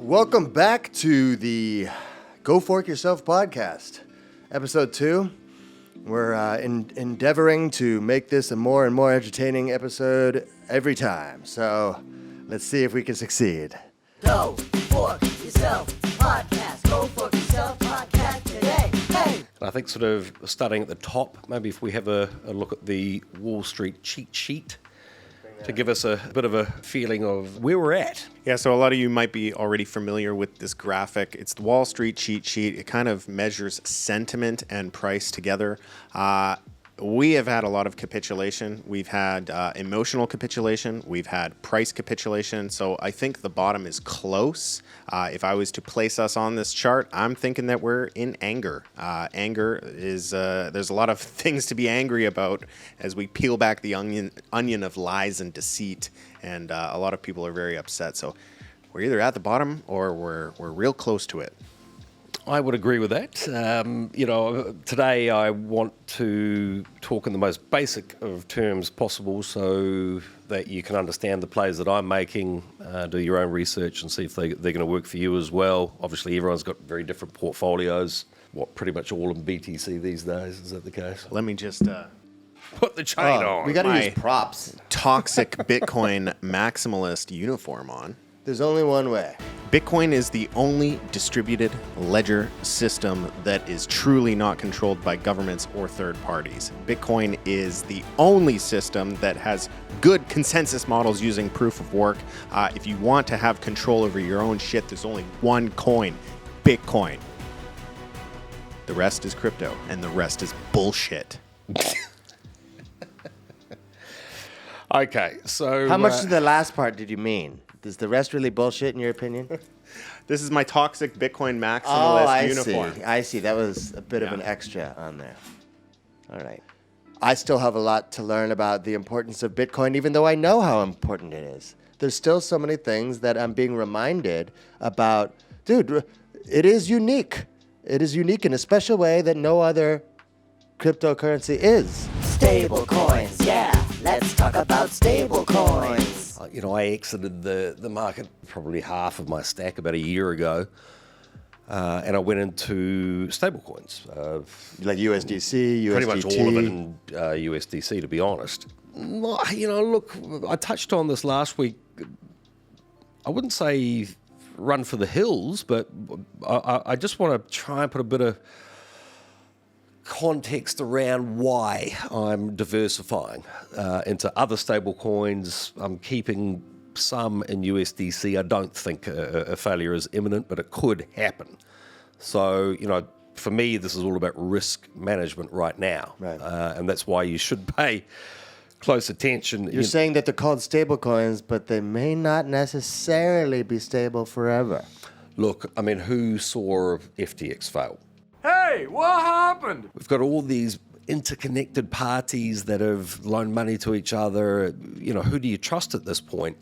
Welcome back to the Go Fork Yourself podcast, episode 2. We're endeavoring to make this a more and more entertaining episode every time. So let's see if we can succeed. Go Fork Yourself podcast. Go Fork Yourself podcast today. Hey! I think sort of starting at the top, maybe if we have a look at the Wall Street cheat sheet to give us a bit of a feeling of where we're at. Yeah, so a lot of you might be already familiar with this graphic. It's the Wall Street cheat sheet. It kind of measures sentiment and price together. We have had a lot of capitulation. We've had emotional capitulation. We've had price capitulation. So I think the bottom is close. If I was to place us on this chart, I'm thinking that we're in anger. Anger is, there's a lot of things to be angry about as we peel back the onion of lies and deceit. And a lot of people are very upset. So we're either at the bottom or we're real close to it. I would agree with that. Today I want to talk in the most basic of terms possible so that you can understand the plays that I'm making, do your own research and see if they're going to work for you as well. Obviously, everyone's got very different portfolios. Pretty much all in BTC these days. Is that the case? Let me just Put the chain on. We got to use props. toxic Bitcoin maximalist uniform on. There's only one way. Bitcoin is the only distributed ledger system that is truly not controlled by governments or third parties. Bitcoin is the only system that has good consensus models using proof of work. If you want to have control over your own shit, there's only one coin, Bitcoin. The rest is crypto, and the rest is bullshit. Okay, so... How much of the last part did you mean? Is the rest really bullshit in your opinion? This is my toxic Bitcoin maximalist uniform. I see. That was a bit of an extra on there. All right. I still have a lot to learn about the importance of Bitcoin, even though I know how important it is. There's still so many things that I'm being reminded about. Dude, it is unique. It is unique in a special way that no other cryptocurrency is. Stable coins, yeah. Let's talk about stable coins. I exited the market, probably half of my stack about a year ago, and I went into stablecoins. Like USDC, USDT. Pretty much all of it in USDC, to be honest. Look, I touched on this last week. I wouldn't say run for the hills, but I just want to try and put a bit of context around why I'm diversifying into other stable coins. I'm keeping some in USDC. I don't think a failure is imminent, but it could happen. So, for me, this is all about risk management right now. Right. And that's why you should pay close attention. You're saying that they're called stable coins, but they may not necessarily be stable forever. Look, who saw FTX fail? Hey, what happened? We've got all these interconnected parties that have loaned money to each other. Who do you trust at this point?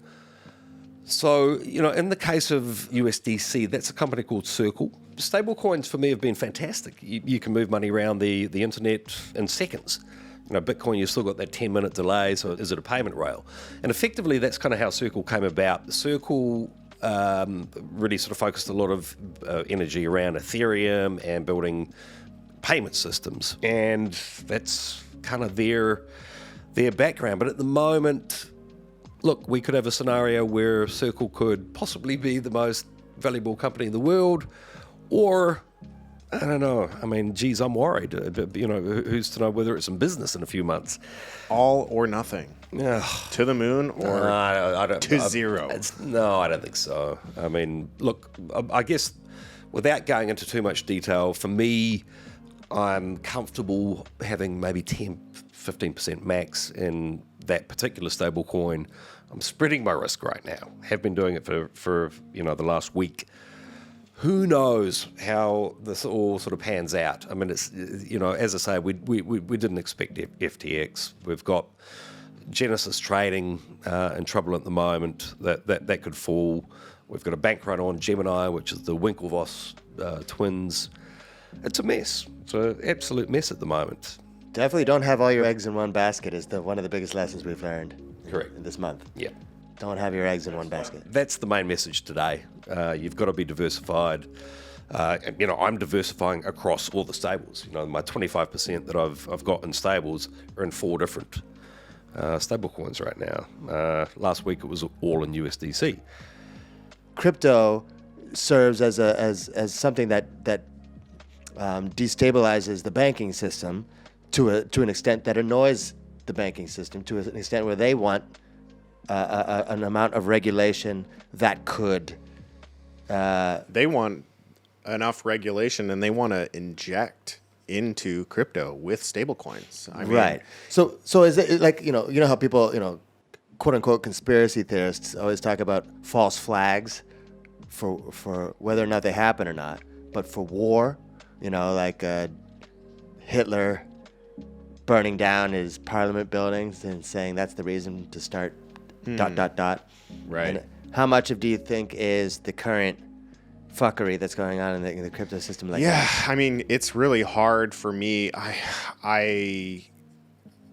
So, in the case of USDC, that's a company called Circle. Stablecoins for me have been fantastic. You can move money around the internet in seconds. Bitcoin, you've still got that 10-minute delay, so is it a payment rail? And effectively, that's kind of how Circle came about. Circle really sort of focused a lot of energy around Ethereum and building payment systems. And that's kind of their background. But at the moment, look, we could have a scenario where Circle could possibly be the most valuable company in the world, or I don't know. Geez, I'm worried. Who's to know whether it's in business in a few months? All or nothing. To the moon or to zero? No, I don't think so. Look, I guess without going into too much detail, for me, I'm comfortable having maybe 10, 15% max in that particular stable coin. I'm spreading my risk right now. Have been doing it for the last week. Who knows how this all sort of pans out? It's as I say, we didn't expect FTX. We've got Genesis trading in trouble at the moment. That could fall. We've got a bank run on Gemini, which is the Winklevoss twins. It's a mess. It's an absolute mess at the moment. Definitely don't have all your eggs in one basket is one of the biggest lessons we've learned. Correct. This month. Yeah. Don't have your eggs in one basket. That's the main message today. You've got to be diversified. I'm diversifying across all the stables. My 25% that I've got in stables are in 4 different stable coins right now. Last week it was all in USDC. Crypto serves as something that destabilizes the banking system to an extent that annoys the banking system, to an extent where they want an amount of regulation that could. They want enough regulation, and they want to inject into crypto with stablecoins. I mean, Right. So is it like how people quote unquote conspiracy theorists always talk about false flags for whether or not they happen or not, but for war, like Hitler burning down his parliament buildings and saying that's the reason to start ... Right. And how much do you think is the current fuckery that's going on in the crypto system like that? I mean, it's really hard for me.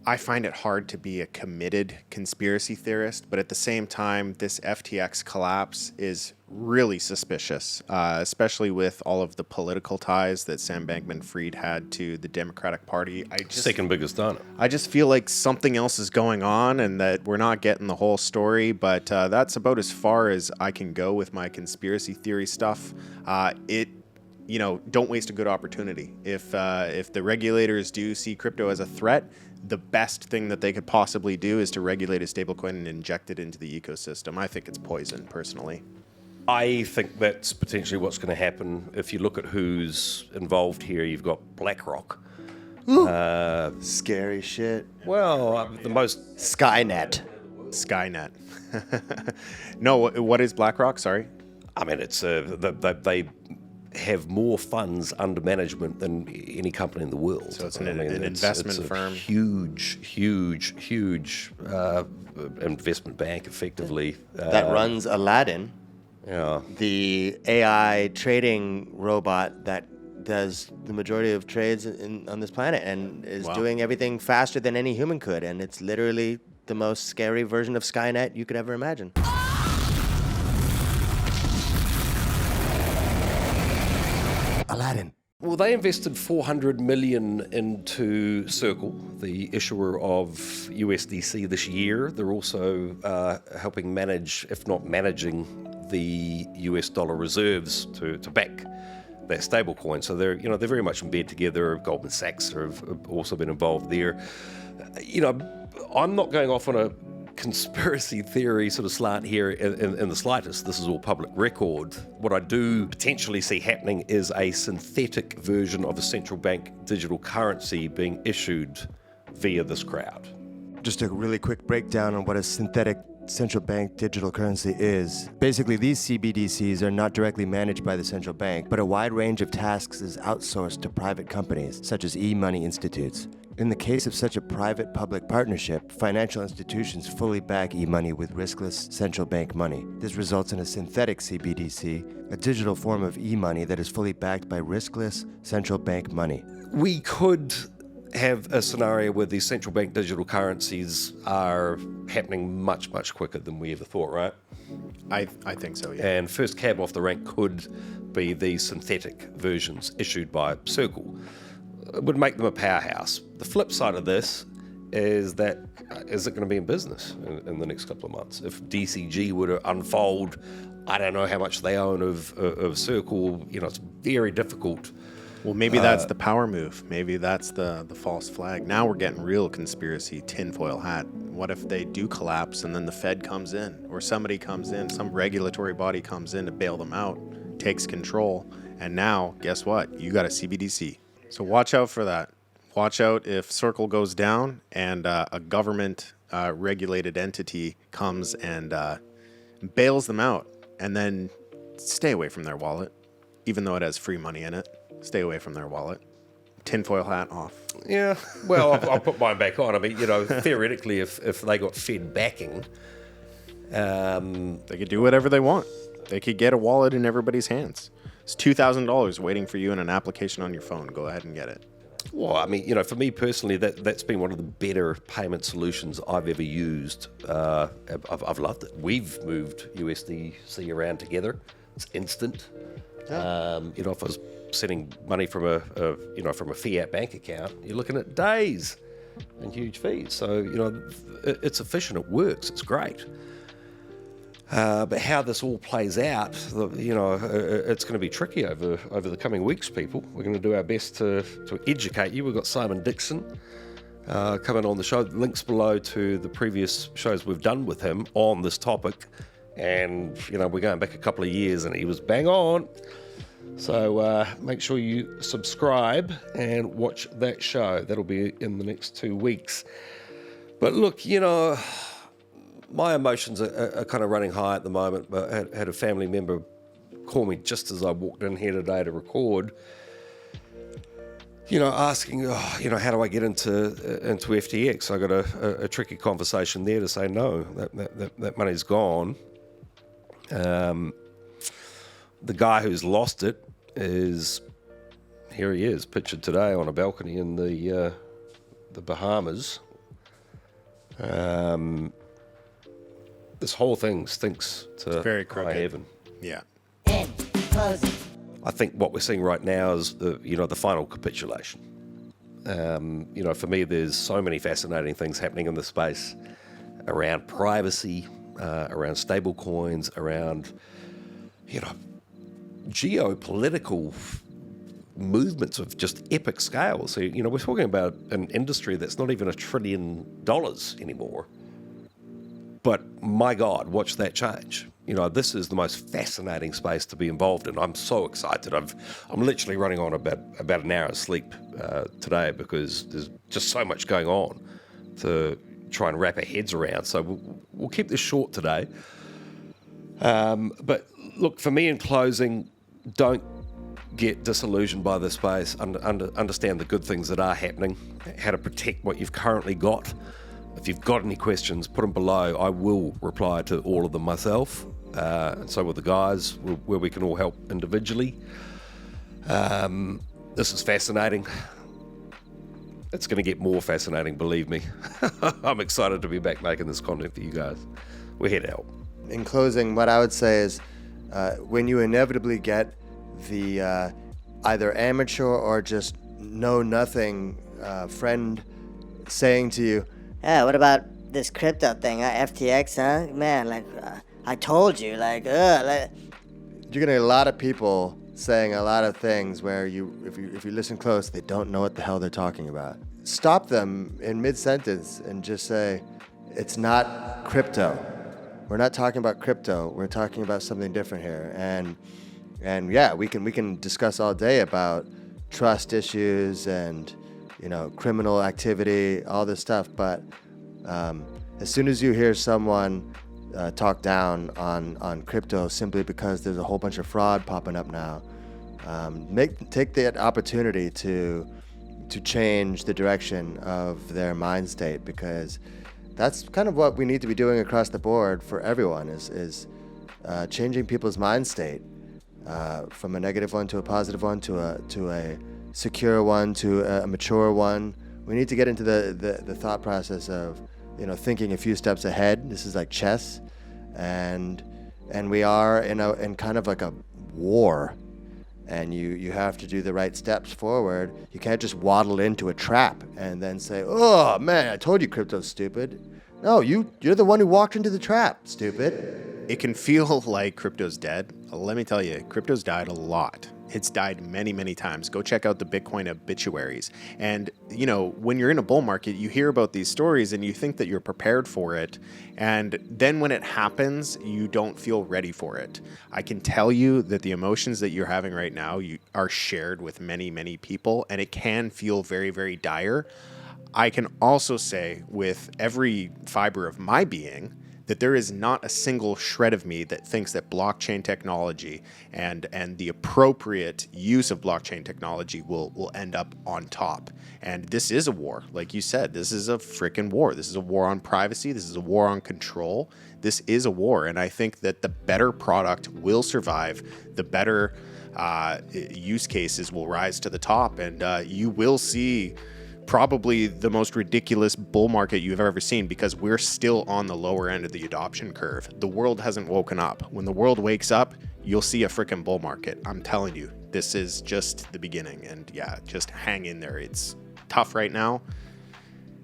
I find it hard to be a committed conspiracy theorist, but at the same time, this FTX collapse is really suspicious, especially with all of the political ties that Sam Bankman-Fried had to the Democratic Party. Second biggest donor. I just feel like something else is going on and that we're not getting the whole story, but that's about as far as I can go with my conspiracy theory stuff. Don't waste a good opportunity. If the regulators do see crypto as a threat, the best thing that they could possibly do is to regulate a stablecoin and inject it into the ecosystem. I think it's poison, personally. I think that's potentially what's going to happen. If you look at who's involved here, you've got BlackRock. Scary shit. Well, the most... Skynet. No, what is BlackRock? Sorry. I mean, it's they have more funds under management than any company in the world. So it's an investment firm. Huge investment bank, effectively. That runs Aladdin. Yeah. The AI trading robot that does the majority of trades on this planet and is doing everything faster than any human could. And it's literally the most scary version of Skynet you could ever imagine. Aladdin. Well, they invested $400 million into Circle, the issuer of USDC this year. They're also helping manage, if not managing, the US dollar reserves to back that stablecoin. So they're very much in bed together. Goldman Sachs have also been involved there. I'm not going off on a conspiracy theory sort of slant here in the slightest. This is all public record. What I do potentially see happening is a synthetic version of a central bank digital currency being issued via this crowd. Just a really quick breakdown on what a synthetic central bank digital currency is. Basically, these CBDCs are not directly managed by the central bank, but a wide range of tasks is outsourced to private companies, such as e-money institutes. In the case of such a private-public partnership, financial institutions fully back e-money with riskless central bank money. This results in a synthetic CBDC, a digital form of e-money that is fully backed by riskless central bank money. We could have a scenario where these central bank digital currencies are happening much, much quicker than we ever thought, right? I think so, yeah. And first cab off the rank could be these synthetic versions issued by Circle. It would make them a powerhouse. The flip side of this is that is it going to be in business in the next couple of months? If DCG were to unfold, I don't know how much they own of Circle. It's very difficult. Well, maybe that's the power move. Maybe that's the false flag. Now we're getting real conspiracy tinfoil hat. What if they do collapse and then the Fed comes in or somebody comes in, some regulatory body comes in to bail them out, takes control, and now, guess what? You got a CBDC. So watch out for that. Watch out if Circle goes down and a government regulated entity comes and bails them out, and then stay away from their wallet, even though it has free money in it. Stay away from their wallet. Tinfoil hat off. Yeah, well, I'll put mine back on. I mean, theoretically, if they got Fed backing, they could do whatever they want. They could get a wallet in everybody's hands. It's $2,000 waiting for you in an application on your phone. Go ahead and get it. Well, I mean, for me personally, that's been one of the better payment solutions I've ever used. I've loved it. We've moved USDC around together. It's instant. If I was sending money from a fiat bank account, you're looking at days and huge fees. So, it's efficient. It works. It's great. But how this all plays out, it's going to be tricky over the coming weeks, people. We're going to do our best to educate you. We've got Simon Dixon coming on the show. Links below to the previous shows we've done with him on this topic. And, we're going back a couple of years and he was bang on. So make sure you subscribe and watch that show. That'll be in the next 2 weeks. But look, my emotions are kind of running high at the moment. But I had a family member call me just as I walked in here today to record, asking, how do I get into FTX? I got a tricky conversation there to say no, that money's gone. The guy who's lost it here he is, pictured today on a balcony in the Bahamas. This whole thing stinks to very high heaven. Yeah. And closing. I think what we're seeing right now is the final capitulation. For me, there's so many fascinating things happening in the space around privacy, around stable coins, around geopolitical movements of just epic scale. So we're talking about an industry that's not even $1 trillion anymore. But my God, watch that change. This is the most fascinating space to be involved in. I'm so excited. I'm literally running on about an hour's sleep today because there's just so much going on to try and wrap our heads around. So we'll keep this short today. But look, for me in closing, don't get disillusioned by this space. Understand the good things that are happening, how to protect what you've currently got. If you've got any questions, put them below. I will reply to all of them myself. And so will the guys, where we can all help individually. This is fascinating. It's going to get more fascinating, believe me. I'm excited to be back making this content for you guys. We're here to help. In closing, what I would say is when you inevitably get the either amateur or just know-nothing friend saying to you, Yeah, what about this crypto thing, FTX, huh? Man, I told you, you're gonna get a lot of people saying a lot of things where if you listen close, they don't know what the hell they're talking about. Stop them in mid-sentence and just say, it's not crypto. We're not talking about crypto. We're talking about something different here. And yeah, we can discuss all day about trust issues and criminal activity, all this stuff. But as soon as you hear someone talk down on crypto simply because there's a whole bunch of fraud popping up now, take that opportunity to change the direction of their mind state, because that's kind of what we need to be doing across the board for everyone is changing people's mind state from a negative one to a positive one to a secure one to a mature one. We need to get into the thought process of thinking a few steps ahead. This is like chess, and we are in kind of like a war, and you have to do the right steps forward. You can't just waddle into a trap and then say, oh man, I told you crypto's stupid. No, you're the one who walked into the trap, stupid. It can feel like crypto's dead. Let me tell you, crypto's died a lot. It's died many, many times. Go check out the Bitcoin obituaries. And, when you're in a bull market, you hear about these stories and you think that you're prepared for it. And then when it happens, you don't feel ready for it. I can tell you that the emotions that you're having right now are shared with many, many people, and it can feel very, very dire. I can also say with every fiber of my being that there is not a single shred of me that thinks that blockchain technology and the appropriate use of blockchain technology will end up on top. And this is a war. Like you said, this is a freaking war. This is a war on privacy. This is a war on control. This is a war. And I think that the better product will survive. The better use cases will rise to the top. And you will see probably the most ridiculous bull market you've ever seen, because we're still on the lower end of the adoption curve. The world hasn't woken up. When the world wakes up, you'll see a freaking bull market. I'm telling you, this is just the beginning. And yeah, just hang in there. It's tough right now.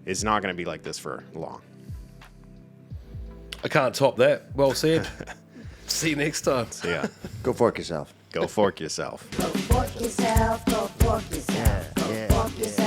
It's not going to be like this for long. I can't top that. Well said. See you next time. So yeah, Go fork yourself. go fork yourself. Go fork yourself, go fork yourself, go fork yourself.